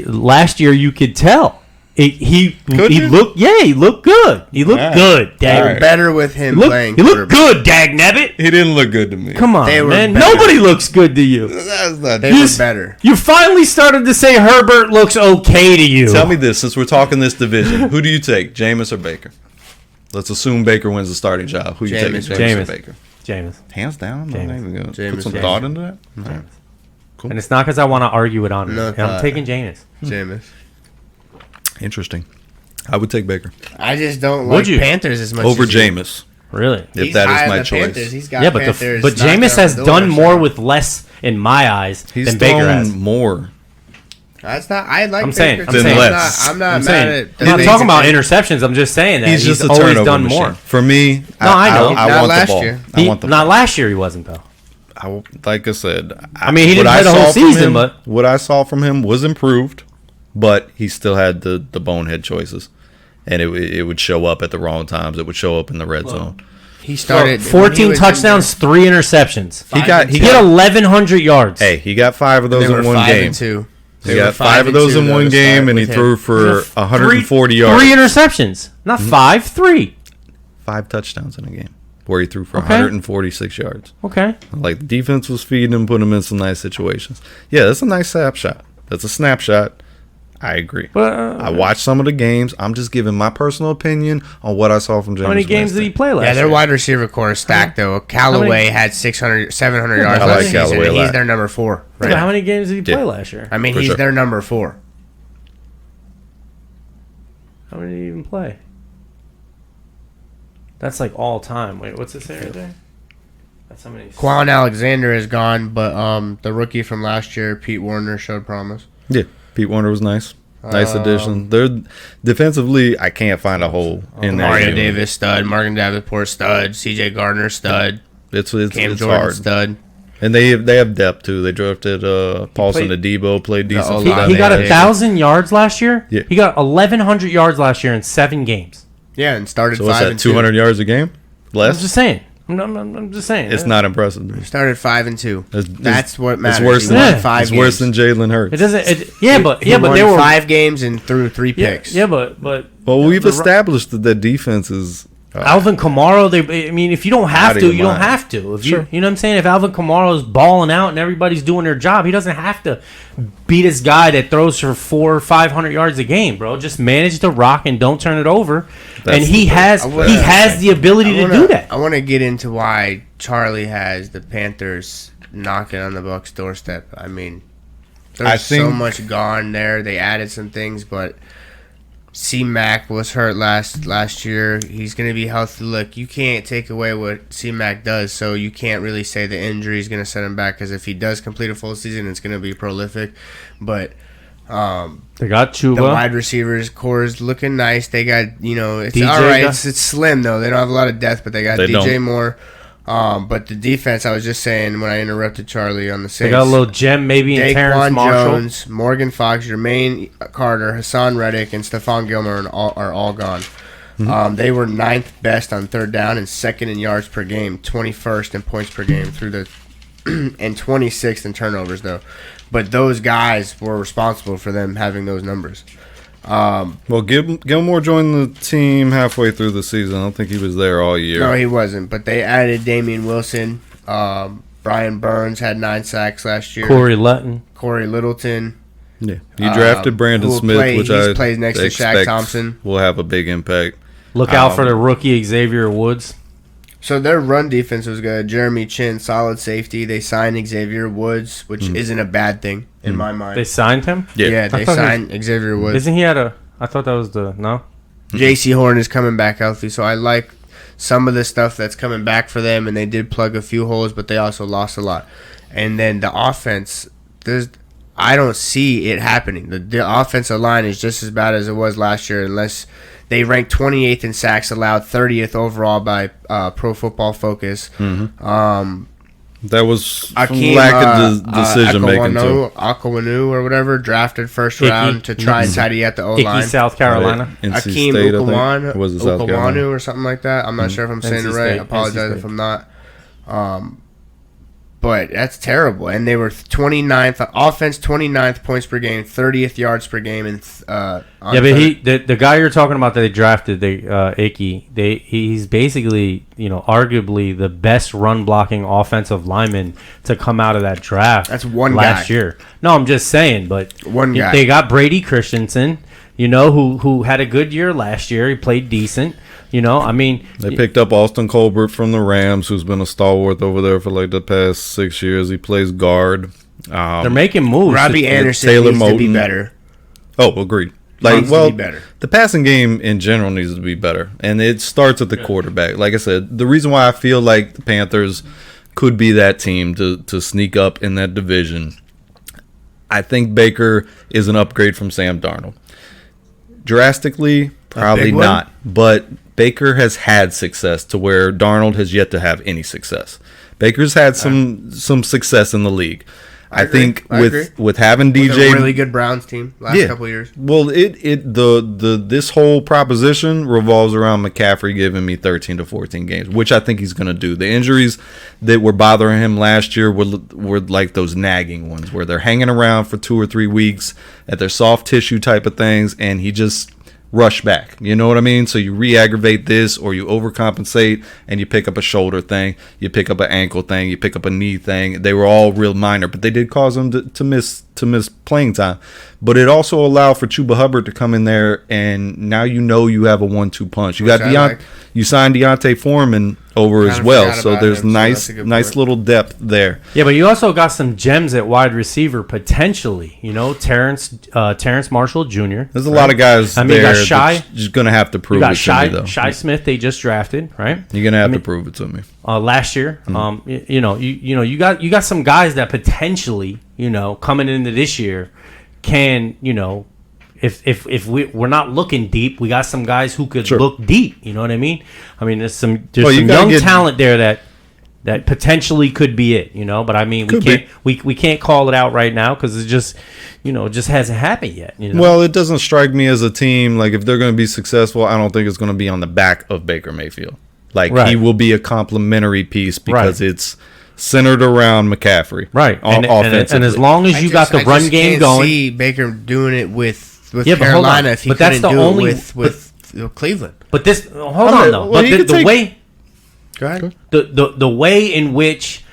S3: last year you could tell he
S1: you?
S3: looked he looked good. He looked
S1: All right.
S3: good.
S2: They
S3: Dag.
S2: were better with him playing
S3: He looked
S2: quarterback.
S3: good, dag nabbit.
S1: He didn't look good to me.
S3: Come on,
S2: They were
S3: man.
S2: better.
S3: Nobody looks good to you.
S1: That's not.
S2: They were better.
S3: You finally started to say Herbert looks okay to you.
S1: Tell me this, since we're talking this division, who do you take, Jameis or Baker? Let's assume Baker wins the starting job. Who you taking,
S2: Jameis.
S1: Jameis or
S3: Jameis.
S1: Baker?
S3: Jameis.
S1: Hands down. I'm not
S3: Jameis.
S1: even going to
S2: Jameis.
S1: put some
S2: Jameis.
S1: thought into that. All right. Cool.
S3: And it's not because I want to argue it on.
S2: No
S3: I'm
S2: thought.
S3: taking Jameis.
S2: Jameis.
S1: Interesting. I would take Baker
S2: I just don't
S3: Would
S2: like
S3: you?
S2: Panthers as much
S1: over
S2: as you.
S1: Jameis,
S3: Really?
S1: if
S2: He's
S1: that
S2: high
S1: is
S2: on
S1: my
S2: the
S1: choice.
S2: Panthers. He's got
S3: Yeah, but
S2: Panthers
S3: but
S2: knocking
S3: Jameis
S2: on
S3: has
S2: the
S3: done
S2: door,
S3: more
S2: so-
S3: with less in my eyes
S1: He's
S3: than Baker
S1: thrown
S3: has.
S1: more.
S2: That's not. I like.
S3: I'm saying-
S2: Baker
S3: I'm
S2: too.
S3: saying-
S1: less.
S2: I'm not
S3: I'm
S2: mad
S3: saying,
S2: at.
S3: I'm not talking about interceptions. I'm just saying that
S1: He's just a
S3: always
S1: turnover
S3: done
S1: machine.
S3: more.
S1: For me,
S3: No, I know.
S1: I
S2: Not
S1: want
S2: last
S1: the ball.
S2: year.
S1: I want the
S3: Not
S1: ball.
S3: last year he wasn't though.
S1: Like I said,
S3: I mean, he
S1: what
S3: didn't
S1: I
S3: play the whole
S1: saw from
S3: season,
S1: him-
S3: but-
S1: what I saw from him was improved, but he still had the bonehead choices, and it would show up at the wrong times. It would show up in the red zone.
S2: He started
S3: 14 touchdowns, 3 interceptions.
S1: He got
S3: He get 1,100 yards.
S1: Hey, he got 5 of those
S2: They were
S1: in one
S2: 5
S1: game.
S2: and 2.
S1: He got 5 of those in one game, and he threw for 140 yards.
S3: 3 interceptions, not 5, 3.
S1: 5 touchdowns in a game where he threw for
S3: Okay.
S1: 146 yards.
S3: Okay.
S1: Like the defense was feeding him, putting him in some nice situations. Yeah, that's a nice snapshot. That's a snapshot. I agree.
S3: But
S1: I watched some of the games. I'm just giving my personal opinion on what I saw from James.
S3: how many games did he play last
S2: Yeah, their
S3: year?
S2: wide receiver core is stacked though. Callaway had 600, 700 yards
S1: I like
S2: last season.
S1: Callaway a
S2: And he's
S1: lot.
S2: their number 4.
S3: But
S2: Right
S3: how
S2: now.
S3: many games did he
S1: Yeah.
S3: play last year?
S2: I mean,
S1: For
S2: he's
S1: sure.
S2: their number 4.
S3: How many did he even play? That's like all time. Wait, what's it say right there? That's how many.
S2: Quan Alexander is gone, but the rookie from last year, Pete Warner, showed promise.
S1: Yeah, Pete Warner was nice. Nice addition. They're defensively. I can't find a hole in there.
S2: Mario Davis, stud. Morgan Davenport, stud. C.J. Gardner, stud.
S1: It's
S2: Cam Jordan,
S1: hard,
S2: stud.
S1: and they have depth too. They drafted Paulson
S3: played-
S1: Adebo, played decent.
S2: O-line.
S1: for them.
S3: He got
S2: Yeah.
S3: 1,000 yards last year.
S1: Yeah.
S3: He got 1,100 yards last year in 7 games.
S2: Yeah, and started
S1: So what's
S2: 5
S1: that?
S2: and
S1: 200 yards a game? Less.
S3: I'm just saying. I'm just saying.
S1: It's not impressive.
S2: Two. Started 5 and 2.
S1: It's-
S2: That's what matters.
S1: It's worse
S2: He
S1: than
S2: won 5
S1: it's worse than
S2: games.
S1: Jalen Hurts.
S3: It doesn't. But
S2: He
S3: but
S2: won
S3: they were
S2: 5 games and threw 3
S3: yeah,
S2: picks.
S3: yeah, but
S1: Well, we've
S3: the-
S1: established that the defense is.
S3: Alvin Kamara, I mean, if you don't have
S1: Out of
S3: to,
S1: your
S3: you don't
S1: mind.
S3: have to. If
S1: Sure.
S3: you know what I'm saying? If Alvin Kamara is balling out and everybody's doing their job, he doesn't have to be this guy that throws for 400 or 500 yards a game, bro. Just manage the rock and don't turn it over.
S1: That's
S3: And he has the ability to do that.
S2: I want to get into why Charlie has the Panthers knocking on the Bucs' doorstep. I mean, there's so much gone there. They added some things, but C-Mac was hurt last year. He's going to be healthy. Look, you can't take away what C-Mac does, so you can't really say the injury is going to set him back, because if he does complete a full season, it's going to be prolific. But
S3: They got Chuba.
S2: the wide receivers core is looking nice. They got, it's
S3: DJ
S2: all right.
S3: got-
S2: It's slim, though. They don't have a lot of depth, but they got
S1: They
S2: DJ
S1: don't.
S2: Moore. But the defense, I was just saying when I interrupted Charlie on the Saints.
S3: They got a little gem maybe in Terrence
S2: Daquan
S3: Marshall.
S2: Jones, Morgan Fox, Jermaine Carter, Hassan Reddick, and Stephon Gilmore are all gone. They were 9th best on third down and 2nd in yards per game, 21st in points per game through the and 26th in turnovers, though. But those guys were responsible for them having those numbers.
S1: Well, Gilmore joined the team halfway through the season. I don't think he was there all year.
S2: No, he wasn't. But they added Damian Wilson. Brian Burns had 9 sacks last year.
S3: Corey Lutton.
S2: Corey Littleton.
S1: Yeah, you drafted Brandon
S2: who
S1: Smith,
S2: play-
S1: which
S2: he's
S1: I
S2: plays next to Shaq
S1: expect
S2: Thompson.
S1: will have a big impact.
S3: Look out for the rookie Xavier Woods.
S2: So their run defense was good. Jeremy Chin, solid safety. They signed Xavier Woods, which isn't a bad thing in my mind.
S3: They signed him.
S2: yeah,
S3: I
S2: they
S3: thought
S2: signed Xavier Woods.
S3: Isn't he at a? I thought that was the no.
S2: J.C. Horn is coming back healthy, so I like some of the stuff that's coming back for them, and they did plug a few holes, but they also lost a lot. And then the offense, I don't see it happening. The offensive line is just as bad as it was last year, unless they ranked 28th in sacks allowed, 30th overall by Pro Football Focus.
S1: That was from
S2: Akeem,
S1: lack of decision making too.
S2: Akawanu or whatever, drafted first
S3: Icky.
S2: round to try and tidy out the O-line.
S3: Icky, South Carolina.
S1: NC
S2: Akeem
S1: State, I think.
S2: Ukawanu,
S1: Or was it South Carolina?
S2: Ukawanu or something like that. I'm not sure if I'm saying
S3: NC
S2: it right.
S3: State,
S2: I apologize
S3: NC
S2: if
S3: State.
S2: I'm not. But that's terrible. And they were 29th offense, 29th points per game, 30th yards per game, and
S3: Yeah, but the guy you're talking about that they drafted, Icky, he's basically arguably the best run blocking offensive lineman to come out of that draft.
S2: That's one
S3: last
S2: guy.
S3: year. No, I'm just saying, but
S2: One guy.
S3: They got Brady Christensen, who had a good year last year. He played decent. I mean,
S1: They picked up Austin Colbert from the Rams, who's been a stalwart over there for like the past 6 years. He plays guard.
S3: they're making moves.
S2: Robbie Anderson
S1: Taylor
S2: needs to be
S1: Moton.
S2: better.
S1: Oh, agreed.
S2: Needs to be better.
S1: The passing game in general needs to be better, and it starts at the quarterback. Like I said, the reason why I feel like the Panthers could be that team to sneak up in that division, I think Baker is an upgrade from Sam Darnold. Drastically, probably
S2: big one?
S1: not, but Baker has had success to where Darnold has yet to have any success. Baker's had some success in the league. I
S2: agree.
S1: think
S2: I agree.
S1: with having
S2: With
S1: DJ,
S2: a really good Browns team last couple of years.
S1: well, this whole proposition revolves around McCaffrey giving me 13 to 14 games, which I think he's going to do. The injuries that were bothering him last year were like those nagging ones where they're hanging around for 2 or 3 weeks at their soft tissue type of things, and he just rush back. You know what I mean? So you re-aggravate this, or you overcompensate and you pick up a shoulder thing, you pick up an ankle thing, you pick up a knee thing. They were all real minor, but they did cause him to miss playing time. But it also allowed for Chuba Hubbard to come in there, and now you have a 1-2 punch. You got you signed Deontay Foreman over as well, so there's nice little depth there.
S3: Yeah, but you also got some gems at wide receiver potentially. Terrence Marshall Jr.
S1: There's a lot of guys
S3: you
S1: there
S3: got Shy.
S1: that's just going to have to prove
S3: You got
S1: it to me, though.
S3: Shy Smith. They just drafted, right?
S1: You're going to have to prove it to me.
S3: Last year. You got some guys that potentially, coming into this year can, if we're not looking deep, we got some guys who could look deep. You know what I mean? I mean, there's some young talent there that That potentially could be it, But I mean, we can't call it out right now because it's just, it just hasn't happened yet.
S1: Well, it doesn't strike me as a team like if they're going to be successful, I don't think it's going to be on the back of Baker Mayfield. Like he will be a complementary piece because it's centered around McCaffrey,
S3: right? And as long as you got the run game going,
S2: see Baker doing it with Carolina if he couldn't do it with Cleveland.
S3: But this, hold on though.
S1: Well,
S3: but the way.
S2: Go ahead.
S3: The way in which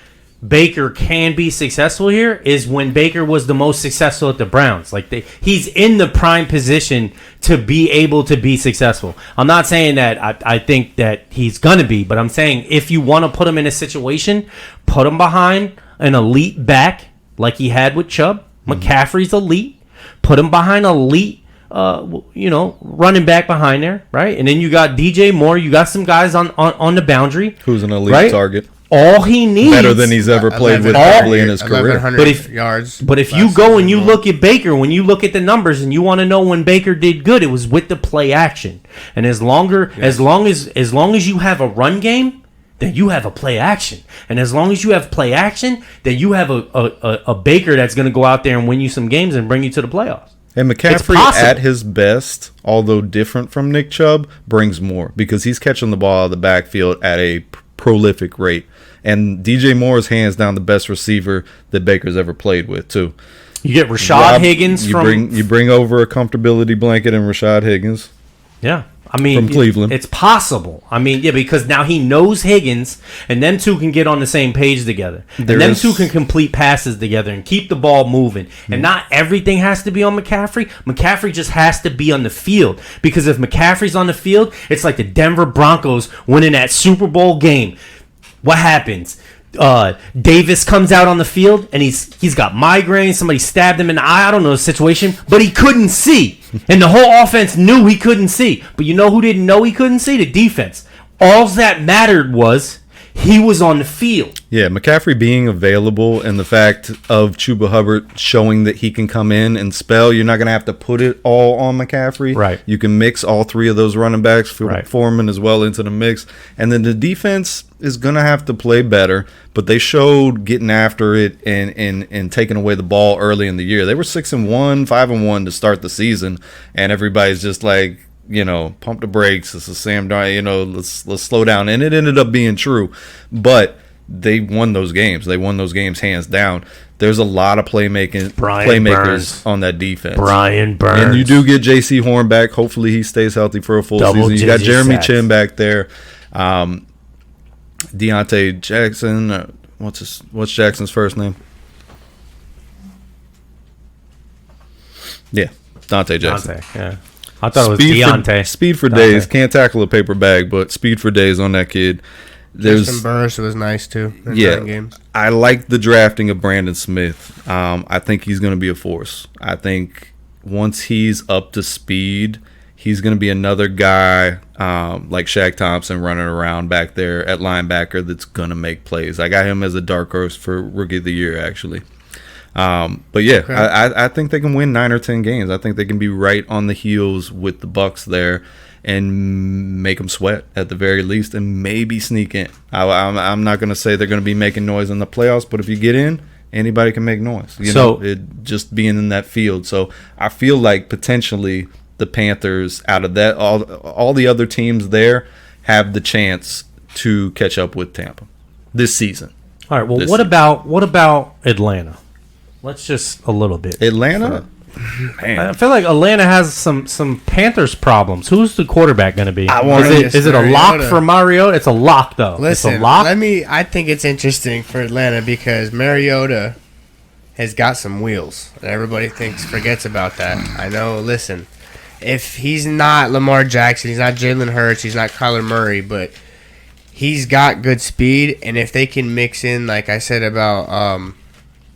S3: Baker can be successful here is when Baker was the most successful at the Browns. Like he's in the prime position to be able to be successful. I'm not saying that I think that he's gonna be, but I'm saying if you want to put him in a situation, put him behind an elite back like he had with Chubb. McCaffrey's elite. Put him behind elite. Running back behind there, right? And then you got DJ Moore. You got some guys on the boundary.
S1: Who's an elite target.
S3: All he needs.
S1: Better than he's ever played with probably in his career.
S3: But if you go and you look at Baker, when you look at the numbers and you want to know when Baker did good, it was with the play action. And as long as you have a run game, then you have a play action. And as long as you have play action, then you have a Baker that's going to go out there and win you some games and bring you to the playoffs.
S1: And McCaffrey, at his best, although different from Nick Chubb, brings more because he's catching the ball out of the backfield at a prolific rate. And DJ Moore is hands down the best receiver that Baker's ever played with, too.
S3: You get Rashad Higgins
S1: you bring over a comfortability blanket in Rashad Higgins.
S3: Yeah. I mean,
S1: from Cleveland.
S3: It's possible. I mean, because now he knows Higgins, and them two can get on the same page together. And them two can complete passes together and keep the ball moving. And not everything has to be on McCaffrey. McCaffrey just has to be on the field. Because if McCaffrey's on the field, it's like the Denver Broncos winning that Super Bowl game. What happens? Davis comes out on the field and he's got migraines. Somebody stabbed him in the eye. I don't know the situation, but he couldn't see, and the whole offense knew he couldn't see. But you know who didn't know he couldn't see? The defense. All that mattered was he was on the field.
S1: Yeah, McCaffrey being available and the fact of Chuba Hubbard showing that he can come in and spell. You're not going to have to put it all on McCaffrey.
S3: Right.
S1: You can mix all three of those running backs, Foreman as well, into the mix. And then the defense is going to have to play better, but they showed getting after it and taking away the ball early in the year. They were 6-1, 5-1 to start the season, and everybody's just like, pump the brakes. This is Sam Darnold. Let's slow down. And it ended up being true. But they won those games. They won those games hands down. There's a lot of playmakers on that defense.
S3: Brian Burns.
S1: And you do get J.C. Horn back. Hopefully he stays healthy for a full season. You got Jeremy Chin back there. Deontay Jackson. What's Jackson's first name? Yeah, Deontay Jackson.
S3: Yeah. I thought it was Deontay.
S1: Speed for days. Can't tackle a paper bag, but speed for days on that kid.
S2: Justin Burris was nice, too, in games.
S1: I like the drafting of Brandon Smith. I think he's going to be a force. I think once he's up to speed, he's going to be another guy like Shaq Thompson running around back there at linebacker that's going to make plays. I got him as a dark horse for Rookie of the Year, actually. But yeah, okay. I think they can win 9 or 10 games. I think they can be right on the heels with the Bucs there and make them sweat at the very least, and maybe sneak in. I'm not going to say they're going to be making noise in the playoffs, but if you get in, anybody can make noise. Just being in that field. So I feel like potentially the Panthers, out of that, all the other teams there have the chance to catch up with Tampa this season.
S3: All right. Well, what about Atlanta? Let's just a little bit.
S1: Atlanta?
S3: Man. I feel like Atlanta has some Panthers problems. Who's the quarterback going to be? Is it a lock for Mariota? It's a lock, though.
S2: Listen,
S3: it's a lock.
S2: I think it's interesting for Atlanta because Mariota has got some wheels. And everybody forgets about that. I know, listen, if he's not Lamar Jackson, he's not Jalen Hurts, he's not Kyler Murray, but he's got good speed. And if they can mix in, like I said about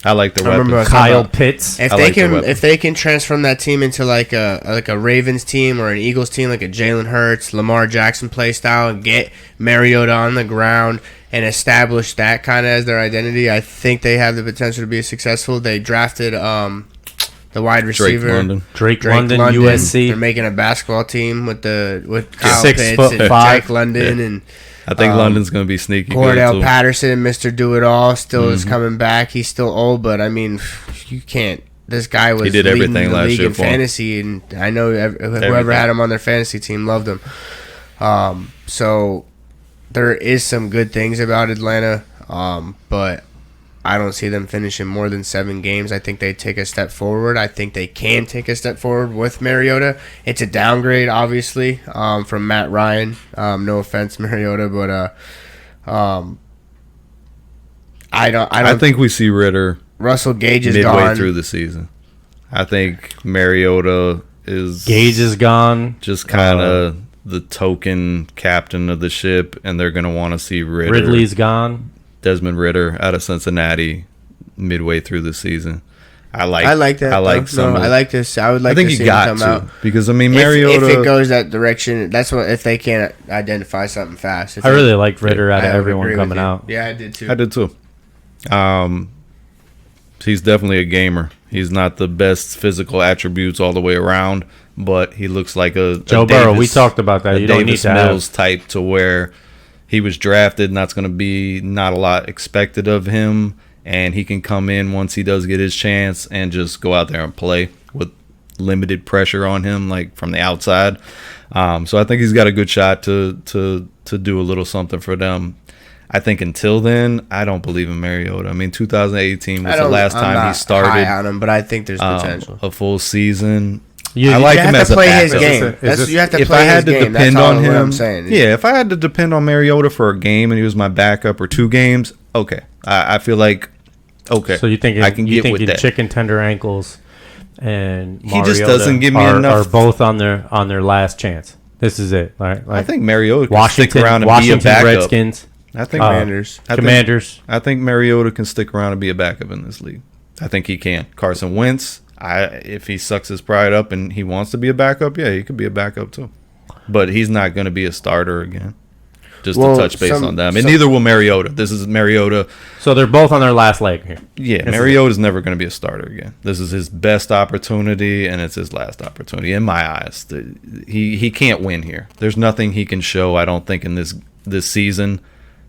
S1: I like the weapon.
S3: Kyle Pitts.
S2: If they can transform that team into like a Ravens team or an Eagles team, like a Jalen Hurts, Lamar Jackson play style, and get Mariota on the ground and establish that kind of as their identity, I think they have the potential to be successful. They drafted the wide receiver
S3: Drake London, USC.
S2: They're making a basketball team with Kyle Pitts and
S3: 6'5"
S2: Drake London and.
S1: I think London's going to be sneaky.
S2: Cordell Patterson, Mr. Do-It-All, still is coming back. He's still old, but I mean, you can't. This guy was
S1: did
S2: leading
S1: everything
S2: the
S1: last
S2: league
S1: year
S2: in
S1: for him.
S2: fantasy, and I know whoever had him on their fantasy team loved him. So there is some good things about Atlanta, but I don't see them finishing more than 7 games. I think they take a step forward. I think they can take a step forward with Mariota. It's a downgrade, obviously, from Matt Ryan. No offense, Mariota, but
S1: I think we see Ritter
S2: Russell Gage is
S1: midway
S2: gone
S1: through the season. I think Mariota is
S3: Gage is gone.
S1: just kind of the token captain of the ship, and they're going to want to see Ritter.
S3: Ridley's gone.
S1: Desmond Ritter out of Cincinnati midway through the season. I like that.
S2: I like
S1: some.
S2: I like this. I would like
S1: I think
S2: to
S1: you
S2: see him
S1: got
S2: come
S1: to
S2: out.
S1: because I mean Mariota.
S2: If it goes that direction, that's what if they can't identify something fast.
S3: I really liked Ritter out of
S2: I would
S3: everyone
S2: agree with
S3: coming
S2: you.
S3: out.
S2: Yeah, I did too.
S1: I did too. He's definitely a gamer. He's not the best physical attributes all the way around, but he looks like a
S3: Joe Burrow. We talked about that. You don't need
S1: Davis
S3: to
S1: Mills type to where he was drafted, and that's going to be not a lot expected of him, and he can come in once he does get his chance and just go out there and play with limited pressure on him, like from the outside. So I think he's got a good shot to do a little something for them. I think until then, I don't believe in Mariota. I mean, 2018 was the last time he started
S2: high on him, but I think there's potential.
S1: a full season.
S3: You
S1: I like
S2: you
S1: him
S2: have
S1: as
S2: to
S1: a
S2: play his
S1: backup.
S2: game. You have to
S1: If
S2: play
S1: I had
S2: his
S1: to
S2: game.
S1: depend
S2: That's all
S1: on
S2: what
S1: him,
S2: I'm saying.
S1: yeah, if I had to depend on Mariota for a game and he was my backup or 2 games, okay, I feel like okay.
S3: So you think
S1: I can get with that.
S3: chicken tender ankles and
S1: He just
S3: Mariota
S1: doesn't give me enough-
S3: are both on their last chance. This is it. Right? Like
S1: I think Mariota can
S3: Washington,
S1: stick around and
S3: Washington
S1: be a backup.
S3: Redskins,
S1: I think
S3: Commanders.
S1: I think Mariota can stick around and be a backup in this league. I think he can. Carson Wentz, if he sucks his pride up and he wants to be a backup, yeah, he could be a backup too. But he's not going to be a starter again. Just to touch base on them. And neither will Mariota. This is Mariota.
S3: So they're both on their last leg here.
S1: Yeah, Mariota's never going to be a starter again. This is his best opportunity, and it's his last opportunity in my eyes. He can't win here. There's nothing he can show, I don't think, in this season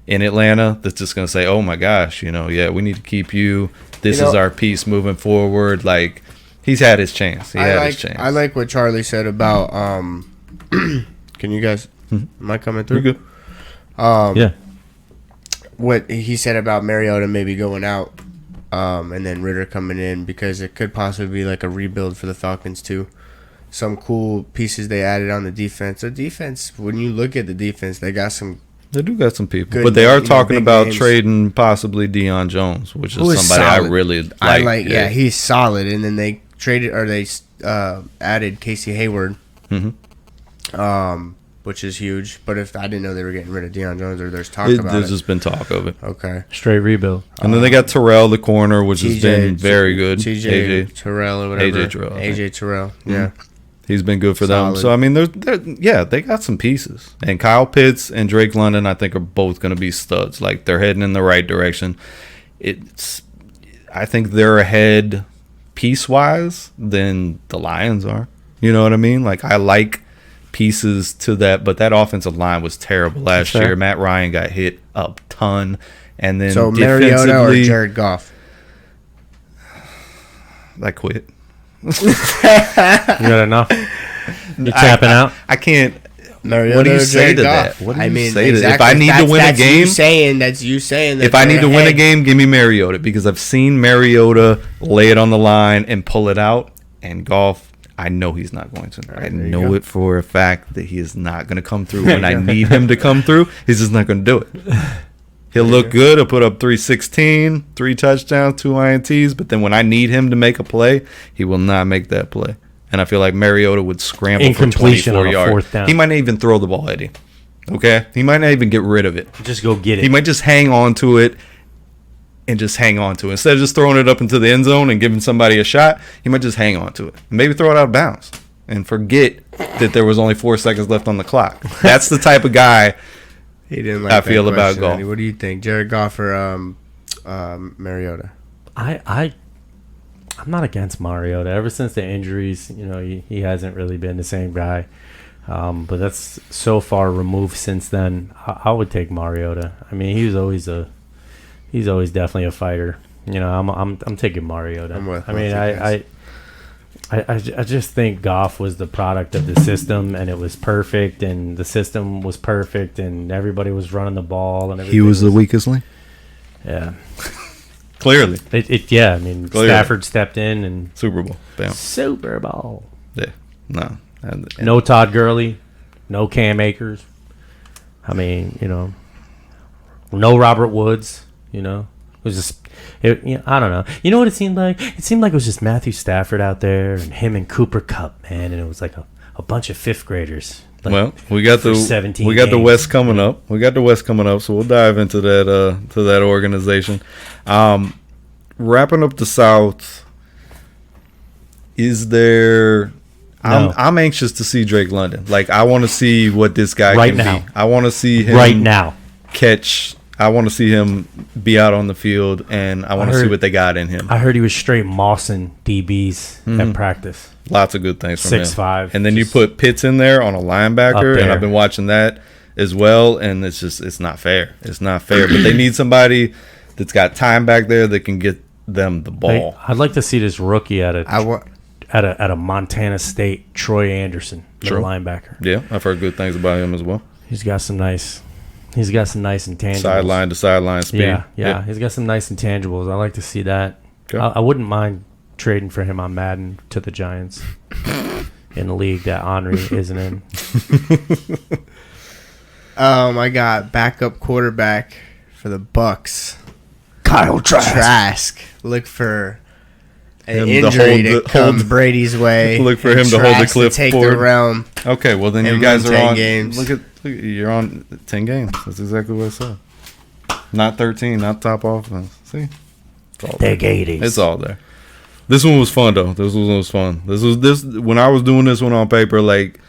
S1: in Atlanta that's just going to say, oh my gosh, yeah, we need to keep you. This is our piece moving forward. Like, he's had his chance. His chance.
S2: I like what Charlie said about can you guys am I coming through?
S1: You're good.
S3: Yeah.
S2: What he said about Mariota maybe going out and then Ritter coming in, because it could possibly be like a rebuild for the Falcons too. Some cool pieces they added on the defense. The defense, when you look at the defense, they got some.
S1: They do got some people,
S2: Good,
S1: but they are talking
S2: big
S1: about
S2: names.
S1: trading possibly Deion Jones, which
S2: Who
S1: is
S2: is
S1: somebody
S2: solid.
S1: I really like.
S2: I like, yeah, he's solid. And then they traded, or they added Casey Hayward, which is huge. But if I didn't know they were getting rid of Deion Jones, or there's talk about
S1: There's
S2: it.
S1: just been talk of it.
S2: Okay.
S3: Straight rebuild.
S1: And then they got Terrell, the corner, which has
S2: TJ
S1: been very good.
S2: TJ Terrell or whatever.
S1: AJ Terrell, I think.
S2: AJ Terrell, yeah.
S1: He's been good for them.
S2: Solid.
S1: So, I mean, they got some pieces. And Kyle Pitts and Drake London, I think, are both going to be studs. Like, they're heading in the right direction. I think they're ahead piece-wise than the Lions are. You know what I mean? Like, I like pieces to that, but that offensive line was terrible last year. Matt Ryan got hit a ton. And then
S2: So Mariota or Jared Goff?
S1: I quit.
S3: You got enough? You tapping out?
S1: I can't.
S2: Mariota
S1: What do you
S2: or
S1: say
S2: Jared
S1: to
S2: Goff?
S1: that? What do
S2: I
S1: you
S2: mean,
S1: say to that? If
S2: exactly.
S1: I need to win a
S2: That's
S1: game,
S2: that's you saying that
S1: if I need to win a
S2: ahead.
S1: game, give me Mariota, because I've seen Mariota lay it on the line and pull it out. And Goff, I know he's not going to. I know it for a fact that he is not going to come through when I need him to come through. He's just not going to do it. He'll look good. He'll put up 316, 3 touchdowns, 2 INTs. But then when I need him to make a play, he will not make that play. And I feel like Mariota would scramble for
S3: Incompletion
S1: 24
S3: on a
S1: yards.
S3: fourth down.
S1: He might not even throw the ball at him. Okay? He might not even get rid of it.
S3: Just go get it.
S1: He might just hang on to it and just hang on to it. Instead of just throwing it up into the end zone and giving somebody a shot, he might just hang on to it. Maybe throw it out of bounds and forget that there was only 4 seconds left on the clock. That's the type of guy
S2: He didn't like
S1: I
S2: that
S1: feel about
S2: question,
S1: Goff.
S2: Andy. What do you think, Jared Goff or Mariota?
S3: I'm not against Mariota. Ever since the injuries, he hasn't really been the same guy. But that's so far removed since then. I would take Mariota. I mean, he's always definitely a fighter. You know, I'm taking Mariota. I just think Goff was the product of the system, and it was perfect, and the system was perfect, and everybody was running the ball, and everything.
S1: He was the weakest link.
S3: Yeah.
S1: Clearly.
S3: Yeah, I mean,
S1: Clearly.
S3: Stafford stepped in and
S1: Super Bowl. Bam.
S3: Super Bowl.
S1: Yeah. No.
S3: No Todd Gurley, no Cam Akers. I mean, you know, no Robert Woods. You know, it was just, I don't know. You know what it seemed like? It seemed like it was just Matthew Stafford out there and him and Cooper Kupp, man, and it was like a bunch of fifth graders. Like,
S1: well, we got the West coming up. We got the West coming up, so we'll dive into that organization. Wrapping up the South, is there?
S3: No.
S1: I'm anxious to see Drake London. Like, I want to see what this guy
S3: Right
S1: can
S3: now.
S1: be. I want to see him
S3: right now.
S1: catch. I want to see him be out on the field, and I want to see what they got in him.
S3: I heard he was straight mossing DBs at practice.
S1: Lots of good things from him.
S3: 6'5".
S1: And then you put Pitts in there on a linebacker,
S3: Up
S1: and
S3: there.
S1: I've been watching that as well, and it's not fair. It's not fair. But they need somebody that's got time back there that can get them the ball.
S3: I'd like to see this rookie at a Montana State, Troy Anderson, middle linebacker.
S1: Yeah, I've heard good things about him as well.
S3: He's got some nice intangibles.
S1: Sideline to sideline speed.
S3: Yeah. He's got some nice intangibles. I like to see that.
S1: Okay.
S3: I wouldn't mind trading for him on Madden to the Giants in a league that Henry isn't in.
S2: I got backup quarterback for the Bucks.
S3: Kyle
S2: Trask. Look for an
S1: Him to
S2: injury to
S1: hold
S2: come Brady's way.
S1: Look for
S2: and
S1: him to hold the
S2: Trask
S1: cliff
S2: take
S1: forward.
S2: the realm.
S1: Okay, well then you
S2: And
S1: guys
S2: win
S1: are
S2: 10
S1: on.
S2: games.
S1: Look at you're on 10 games. That's exactly what I said. Not 13, not top offense. See, it's all there.
S3: Big 80s.
S1: It's all there. This one was fun though. This was fun. This when I was doing this one on paper, like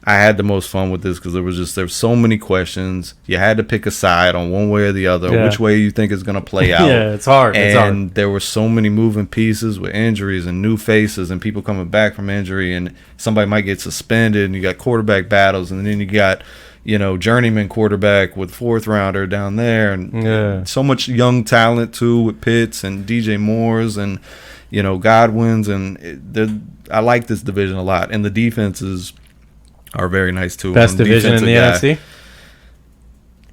S1: I had the most fun with this because there's so many questions. You had to pick a side on one way or the other,
S3: Yeah.
S1: which way you think is gonna play out.
S3: Yeah, it's hard.
S1: And there were so many moving pieces with injuries and new faces and people coming back from injury, and somebody might get suspended, and you got quarterback battles, and then you got, you know, journeyman quarterback with fourth rounder down there, and so much young talent too with Pitts and DJ Moores and, you know, Godwin's, and I like this division a lot, and the defenses are very nice too.
S3: Best division in the NFC?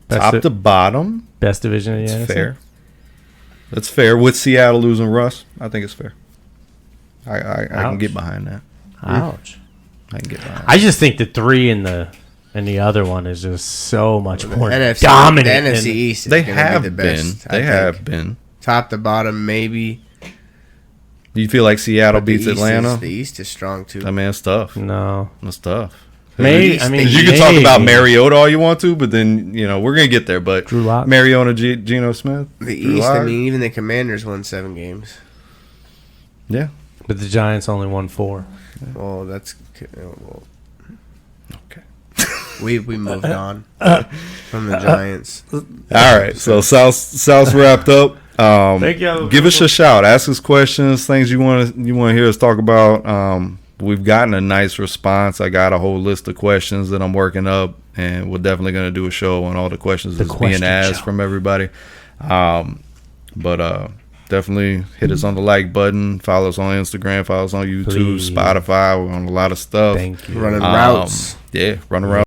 S1: Top to bottom.
S3: Best division in the NFC?
S1: It's fair. That's fair. With Seattle losing Russ, I think it's fair. I can get behind that.
S3: Ouch.
S1: I can get behind that.
S3: I just think the three in the other one is just so much more
S2: NFC,
S3: dominant.
S2: The NFC East is
S1: They
S2: gonna
S1: have
S2: be the
S1: been.
S2: best.
S1: They have been.
S2: Top to bottom, maybe.
S1: Do you feel like Seattle
S2: But the
S1: beats
S2: East
S1: Atlanta?
S2: the East is strong too.
S1: I mean, it's tough.
S3: No.
S1: It's tough.
S3: Maybe, I mean,
S1: You can talk about Mariota all you want to, but then, you know, we're going to get there. But
S3: Drew Lock.
S1: Mariota, Geno Smith.
S2: The
S1: Drew
S2: East, I
S1: Lock.
S2: mean, even the Commanders won 7 games.
S1: Yeah.
S3: But the Giants only won 4.
S2: Well, that's well,
S1: Okay.
S2: we moved on from the Giants.
S1: All right. So South's wrapped up.
S3: Thank you.
S1: Give us a shout. Ask us questions, things you want to hear us talk about. We've gotten a nice response. I got a whole list of questions that I'm working up, and we're definitely going to do a show on all the questions that's being asked from everybody. But definitely hit us on the like button. Follow us on Instagram. Follow us on YouTube,
S3: Please.
S1: Spotify. We're on a lot of stuff.
S3: Thank you.
S2: Running routes.
S1: Yeah, running routes.